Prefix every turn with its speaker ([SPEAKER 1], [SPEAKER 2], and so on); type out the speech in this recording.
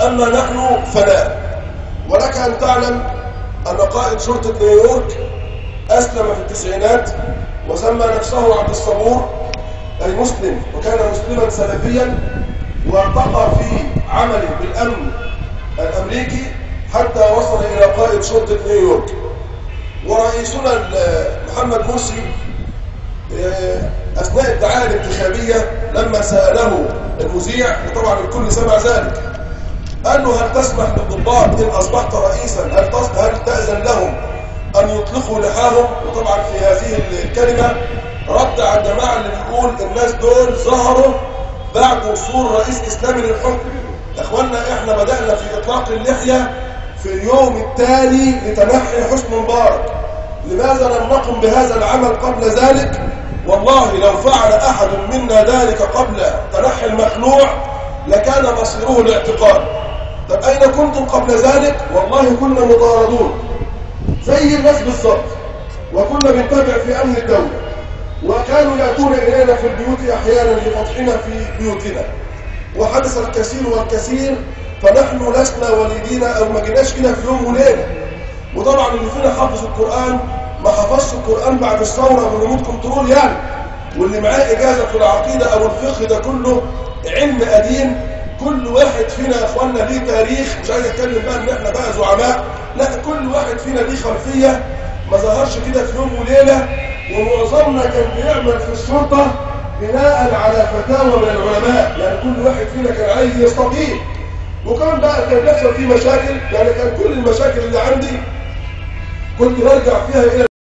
[SPEAKER 1] أما نحن فلا. ولك أن تعلم أن قائد شرطة نيويورك أسلم في التسعينات وسمى نفسه عبد الصبور أي مسلم، وكان مسلما سلفيا، وارتقى في عمله بالأمن الأمريكي حتى وصل إلى قائد شرطة نيويورك. ورئيسنا محمد مرسي أثناء الدعاية الانتخابية لما سأله المذيع، وطبعا الكل سمع ذلك، قال له: هل تسمح للضباط إن أصبحت رئيسا هل تأذن لهم أن يطلقوا لحاهم؟ وطبعا في هذه الكلمة رد على الجماعة اللي بيقول الناس دول ظهروا بعد وصول رئيس إسلامي للحكم. يا إخوانا، إحنا بدأنا في إطلاق اللحية في اليوم التالي لتنحي حسني مبارك. لماذا لم نقم بهذا العمل قبل ذلك؟ والله لو فعل أحد منا ذلك قبل تنحي المخلوع لكان مصيره الاعتقال. طب أين كنتم قبل ذلك؟ والله كنا مطاردون زي الناس بالظبط، وكنا بنتابع في أمن الدولة، وكانوا يأتون إلينا في البيوت أحيانا لفتحنا في بيوتنا، وحدث الكثير والكثير، فنحن لسنا وليدين أو ما جيناش كده في يوم وليلة. وطبعا اللي فينا حافظ القرآن ما حفظش القرآن بعد الثورة بالريموت كنترول يعني، واللي معاه إجازة في العقيدة أو الفقه ده كله علم قديم. كل واحد فينا يا إخواننا ليه تاريخ، مش عايز أتكلم بقى إن إحنا بقى زعماء، لا، كل واحد فينا ليه خلفية ما ظهرش كده في يوم وليلة. ومعظمنا كان بيعمل في الشرطة بناء على فتاوى من العلماء، يعني كل واحد فينا كان عايز يستقيم. وكان بيحصل فيه مشاكل، يعني كان كل المشاكل اللي عندي كنت برجع فيها إلى